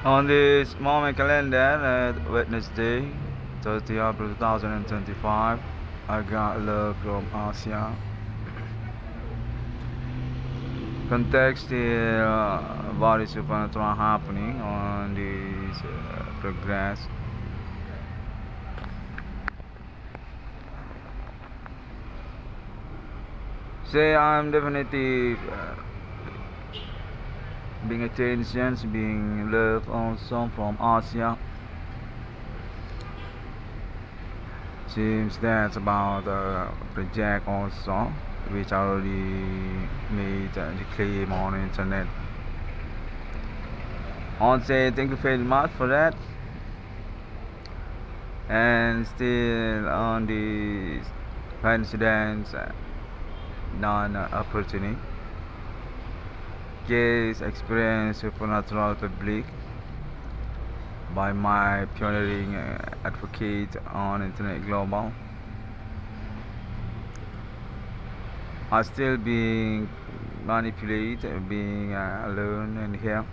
On this moment calendar, Wednesday, 30 April 2025, I got love from Asia. Context is what is supernatural happening on this progress. Say I'm definitely being attention, being love also from Asia. Seems that's about the project also, which I already made the claim on internet. I want to say thank you very much for that. And still on this coincidence, non-opportunity. Case experience supernatural public by my pioneering advocate on internet global. I still being manipulated, being alone in here.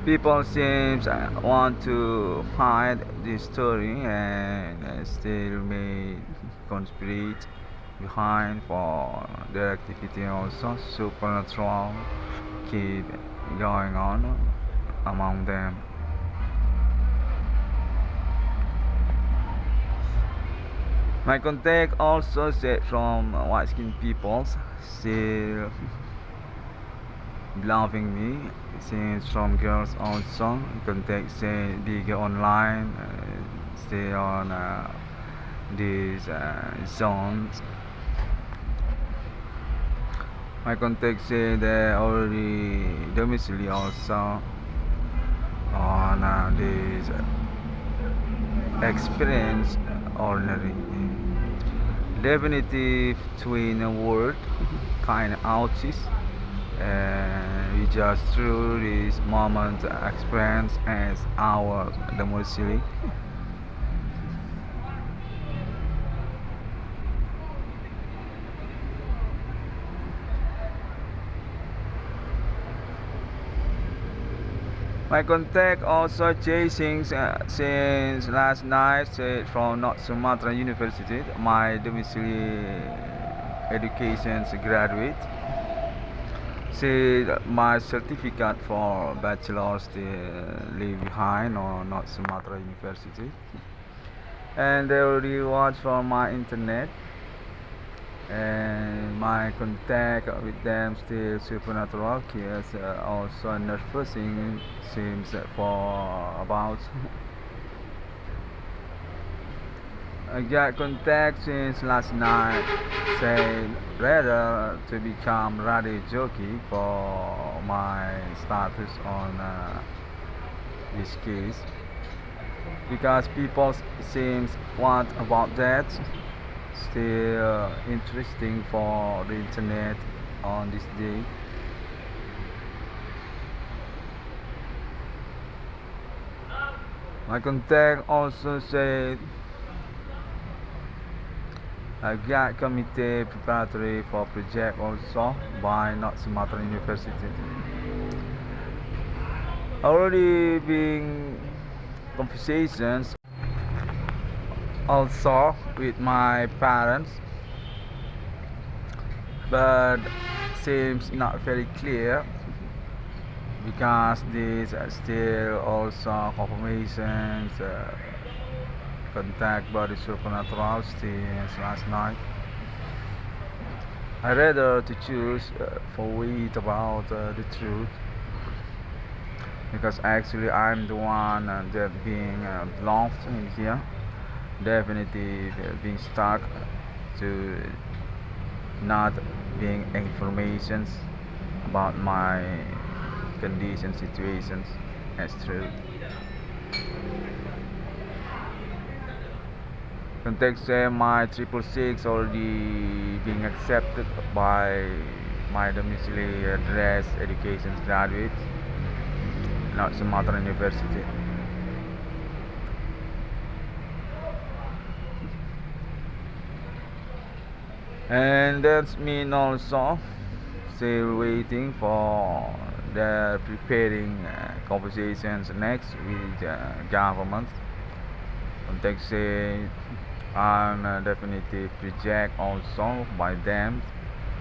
People seems want to hide this story and still may conspirate behind for their activity also. Supernatural keep going on among them. My contact also said from white skinned peoples still loving me. Since from girls also contact say bigger online stay on these zones. My contact say they already domicile also on this experience ordinary definitive twin word kind of ouches and we just through this moment experience as our domicile. My contact also chasing since last night from North Sumatra University, my domicile education graduate. See my certificate for bachelor's still leave behind on North Sumatra University, and they already watch from my internet. And my contact with them still supernatural case also nervousing seems for about I got contact since last night say rather to become radio jockey for my status on this case because people seems want about that still interesting for the internet on this day. My contact also said I got committee preparatory for project also by North Sumatra University. Already been conversations also with my parents, but seems not very clear because these are still also confirmations contact by the supernatural since last night. I rather to choose for wait about the truth because actually I'm the one that being lost in here definitely being stuck to not being informations about my condition situations as true. Context say my 666 already being accepted by my domiciliary address education graduate North Sumatra University. And that's mean also still waiting for the preparing conversations next with government. Context say I'm definitely reject also by them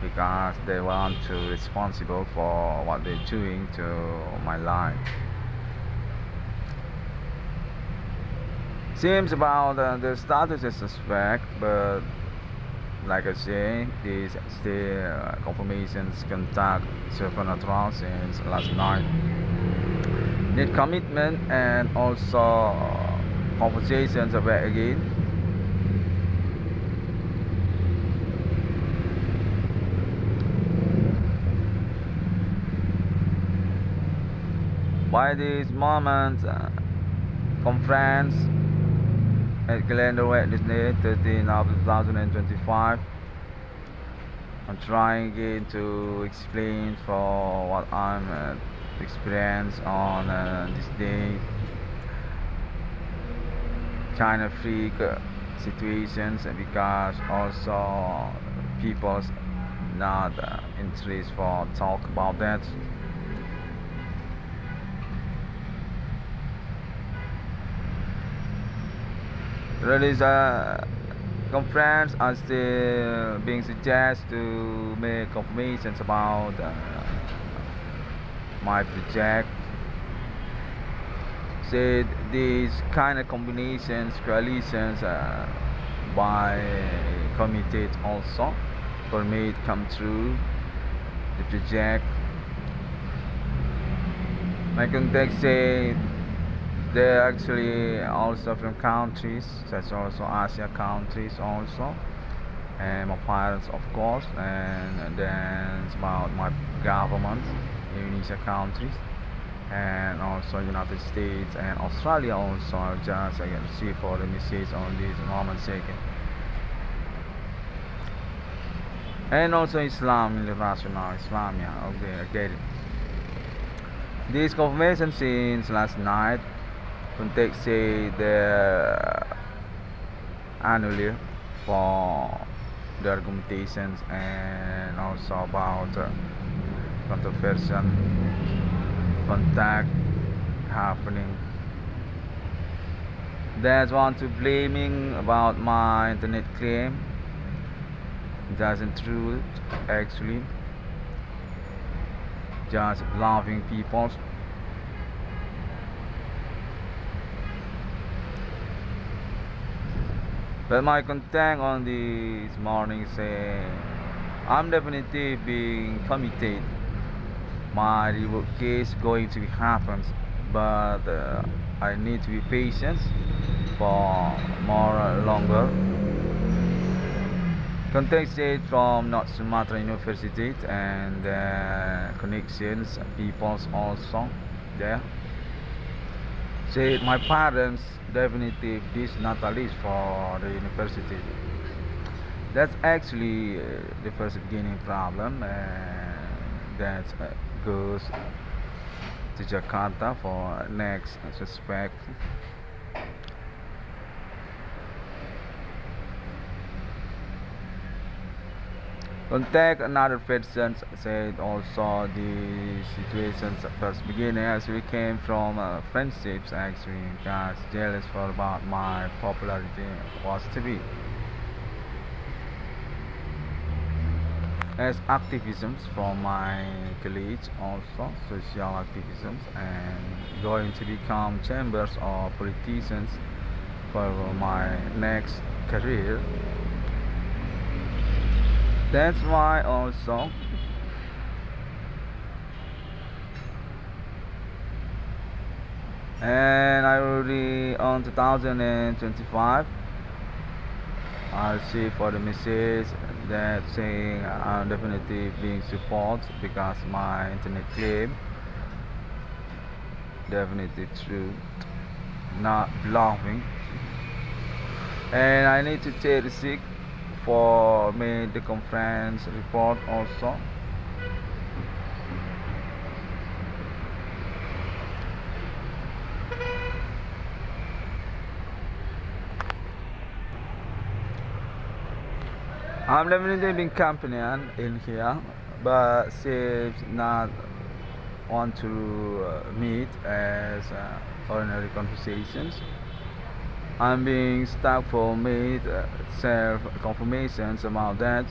because they want to responsible for what they're doing to my life. Seems about the status is suspect, but like I say, these still confirmations contact supernatural since last night. Need commitment and also conversations about again. By this moment, conference at calendar Wednesday, 13 of 2025. I'm trying again to explain for what I'm experience on this day. Kind of freak situations because also people's not interest for talk about that. There is a conference are still being suggested to make confirmations about my project. Said these kind of combinations, coalitions by committed also for me to come through the project. My contact said they're actually also from countries such also Asia countries also, and my parents of course, and then it's about my government, Indonesia countries, and also United States and Australia also. Just I can see for the message on this moment second, and also Islam, international Islam. Yeah, okay, I get it. This confirmation since last night. Context say the annually for the argumentations and also about controversial contact happening. There's one to blaming about my internet claim. Doesn't true actually. Just bluffing people. But my contact on this morning say I'm definitely being committed. My reward case going to happen, but I need to be patient for more longer. Contact said from North Sumatra University and connections peoples also there. Said my parents definitely this not a list for the university. That's actually the first beginning problem, and that goes to Jakarta for next suspect. Contact another person said also the situations at first beginning actually came from friendships actually got jealous for about my popularity was to be as activisms from my colleagues also social activisms and going to become chambers or politicians for my next career. That's why also and I already on 2025 I'll see for the message that saying I'm definitely being supported because my internet claim definitely true, not bluffing, and I need to take the sick for me the conference report also. I'm definitely being campaigning in here but seems not want to meet as ordinary conversations. I'm being stuck for made self confirmations about that.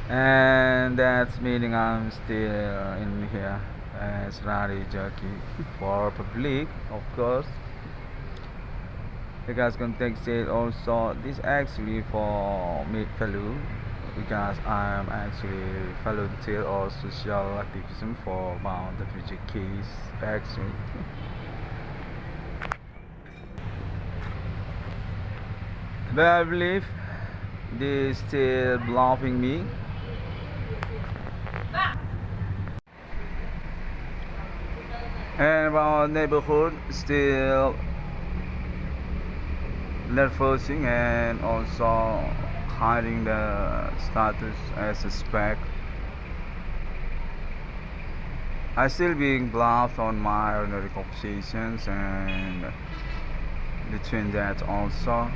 And that's meaning I'm still in here as rally jockey for public, of course, because context is also this actually for me fellow, because I'm actually volunteer or social activism for about the future case actually. But I believe they still bluffing me. And our neighborhood still nervousing and also hiding the status as a suspect. I still being bluffed on my ordinary conversations, and between that also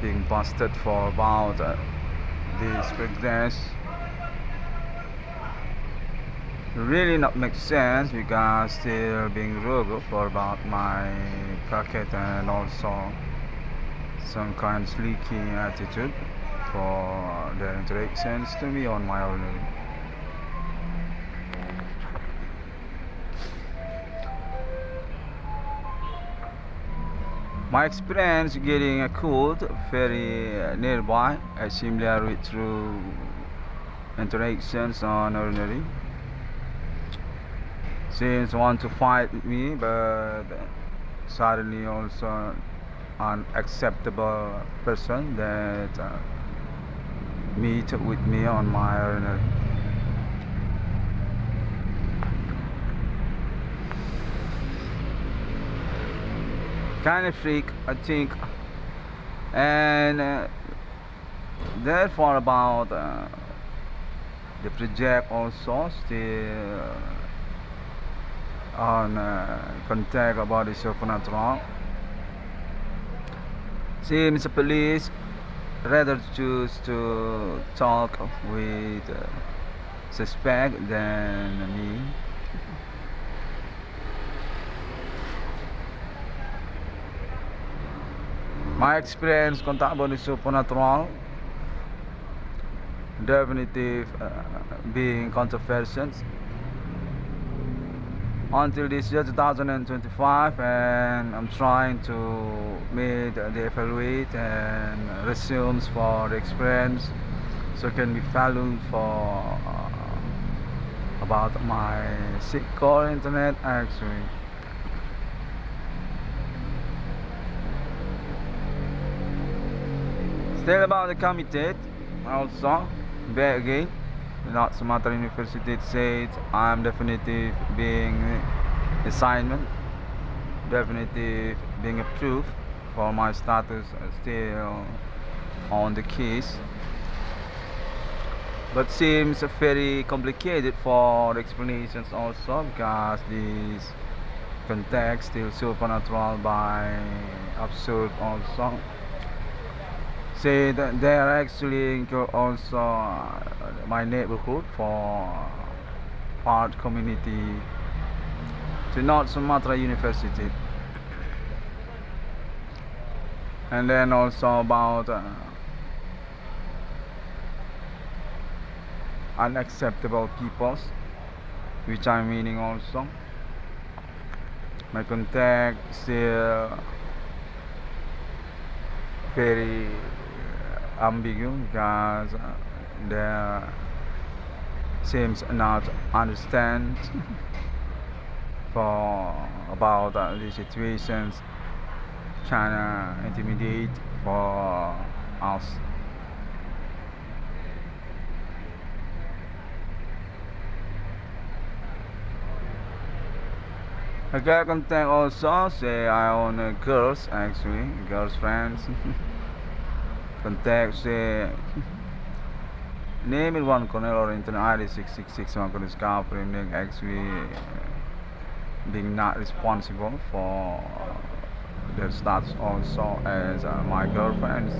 being busted for about this progress really not make sense, because still being rude for about my pocket and also some kind of sneaky attitude for their interactions to me on my own. My experience getting a cold very nearby, similar through interactions on ordinary. Seems want to fight with me, but suddenly also unacceptable person that meet with me on my ordinary. Kind of freak, I think, and therefore about the project also still on contact about the supernatural. Seems the police rather choose to talk with suspect than me. My experience contact about the supernatural definitive being controversial until this year 2025, and I'm trying to meet the evaluate and resumes for the experience so can be valued for about my core internet actually. Still about the committed also back again. Not Sumatra University said I'm definitive being assignment, definitive being approved for my status still on the case, but seems very complicated for the explanations also, because this context still supernatural by absurd also. Say that they are actually also my neighborhood for art community to North Sumatra University, and then also about unacceptable peoples, which I'm meaning also. My contact still very ambiguous, because they seems not understand for about the situations kinda intimidate for us. I got contact also, say I own girls actually, girls friends. Contact say name it one corner or internet ID 666 one corner actually being not responsible for their status also as my girlfriends.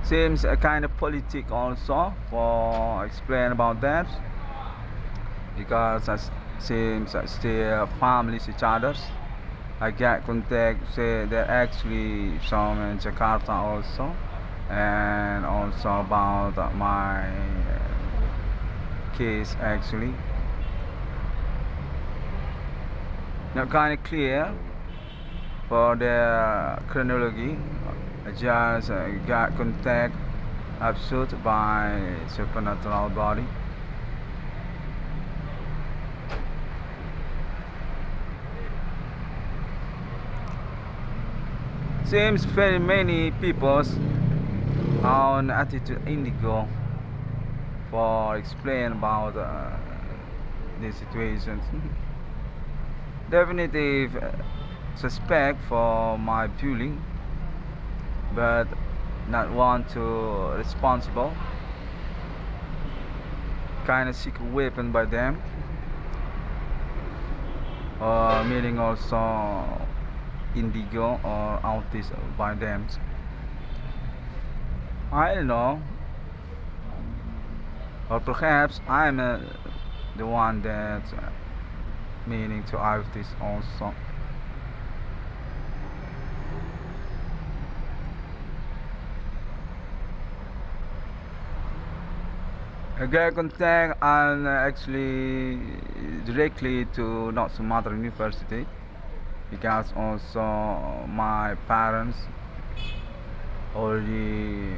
Seems a kind of politic also for explain about that, because it seems still families each others. I get contact, say they're actually from Jakarta also, and also about my case actually. Not kind of clear for the chronology. I just got contact absurd by supernatural body. Seems very many people on attitude indigo for explain about these situations. Definitive suspect for my bullying, but not want to responsible. Kind of secret weapon by them, or meaning also indigo or autist by them. I don't know, or perhaps I'm the one that meaning to autist also. I get contact and actually directly to not Sumatra University, because also my parents already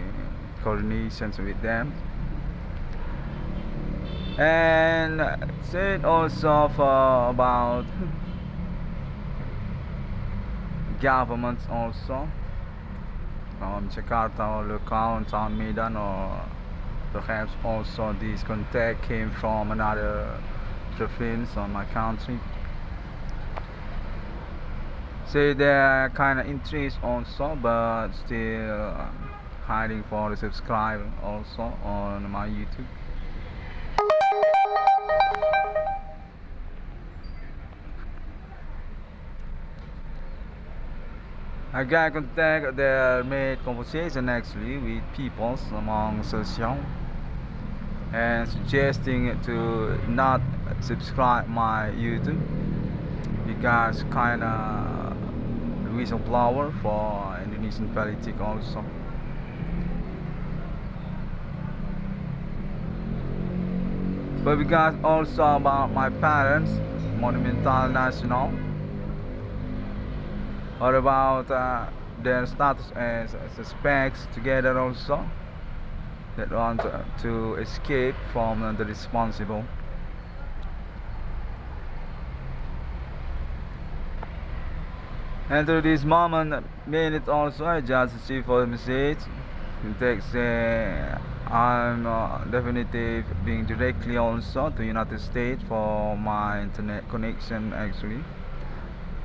coordinations with them, and said also for about governments also from Jakarta or Lucau, Town Medan, or perhaps also this contact came from another province on my country. Say they're kind of interest also, but still hiding for the subscribe also on my YouTube. I got contact that made conversation actually with people among social, and suggesting to not subscribe my YouTube, because kinda whistleblower for Indonesian politics also. But because also about my parents, Monumental National, or about their status as suspects together also, that want to escape from the responsible. And through this moment, minute also, I just received a message. It takes I'm definitely being directly also to United States for my internet connection actually,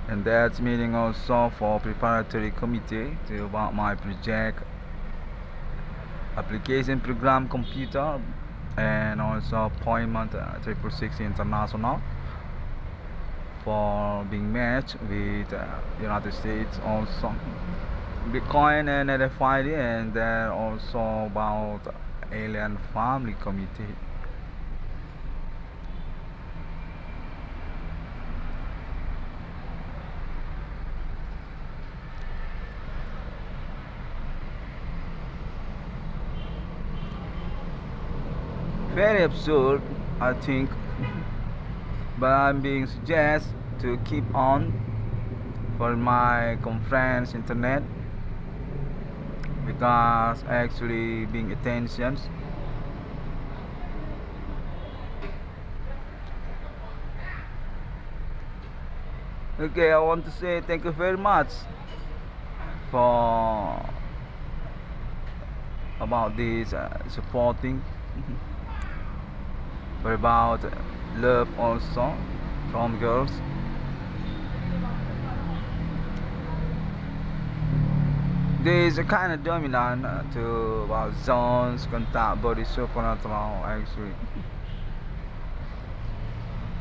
and that's meeting also for preparatory committee to about my project application program computer, and also appointment 666 international for being matched with United States also, Bitcoin and RFID, and then also about alien family committee. Very absurd, I think, but I'm being suggested to keep on for my conference internet, because actually being attentions. Okay, I want to say thank you very much for about this supporting for about love also from girls. There is a kind of dominant to about zones, contact, body supernatural actually.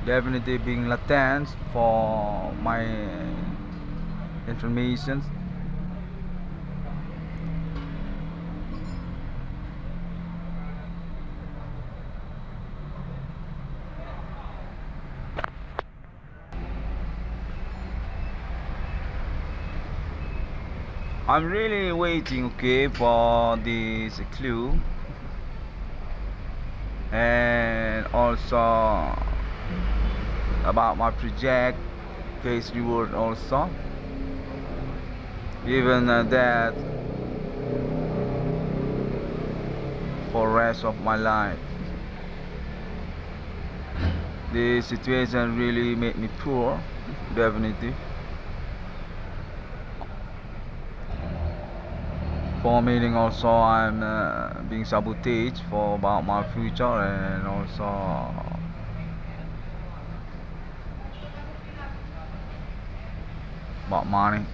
definitely being latent for my information. I'm really waiting, okay, for this clue, and also about my project case reward also, even that for rest of my life. The situation really made me poor, definitely. For meeting also, I'm being sabotaged for about my future, and also about money.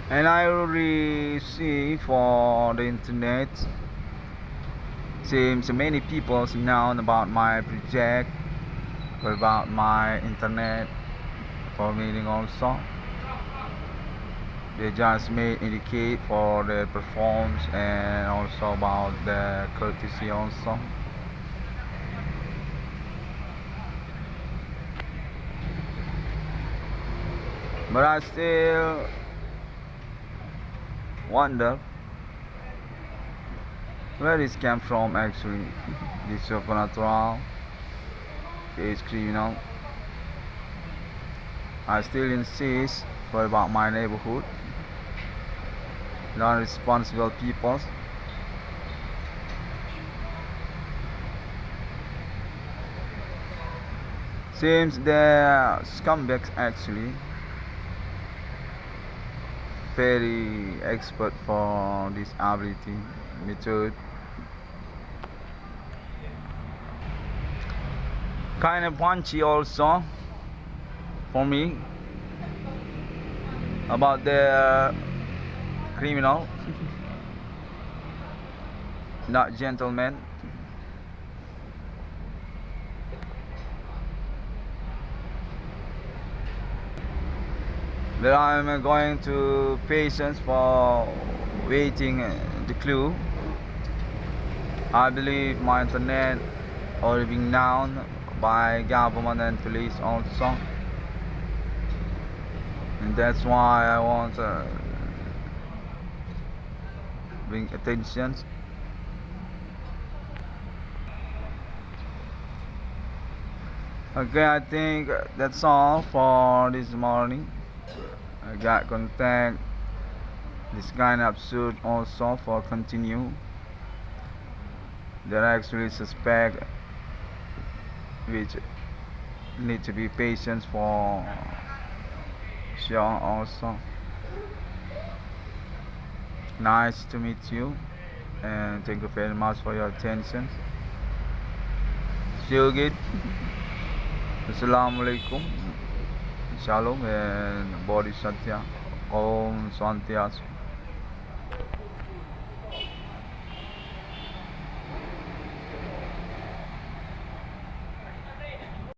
And I already see for the internet, seems many people know about my project, about my internet for meeting also. They just may indicate for the performance and also about the courtesy also. But I still wonder where this came from actually. This supernatural is criminal. I still insist for about my neighborhood, non-responsible people. Seems the scumbags actually very expert for this ability method. Kind of punchy also for me about the criminal, not gentleman. But I'm going to patience for waiting the clue. I believe my internet already being known by government and police also, and that's why I want to bring attention. Okay, I think that's all for this morning. I got contact this kind of absurd also for continue. There are actually suspect which need to be patient for sure also. Nice to meet you, and thank you very much for your attention. See you again. Assalamualaikum. Shalom and Bodhi Satya. Om Shanti Asu.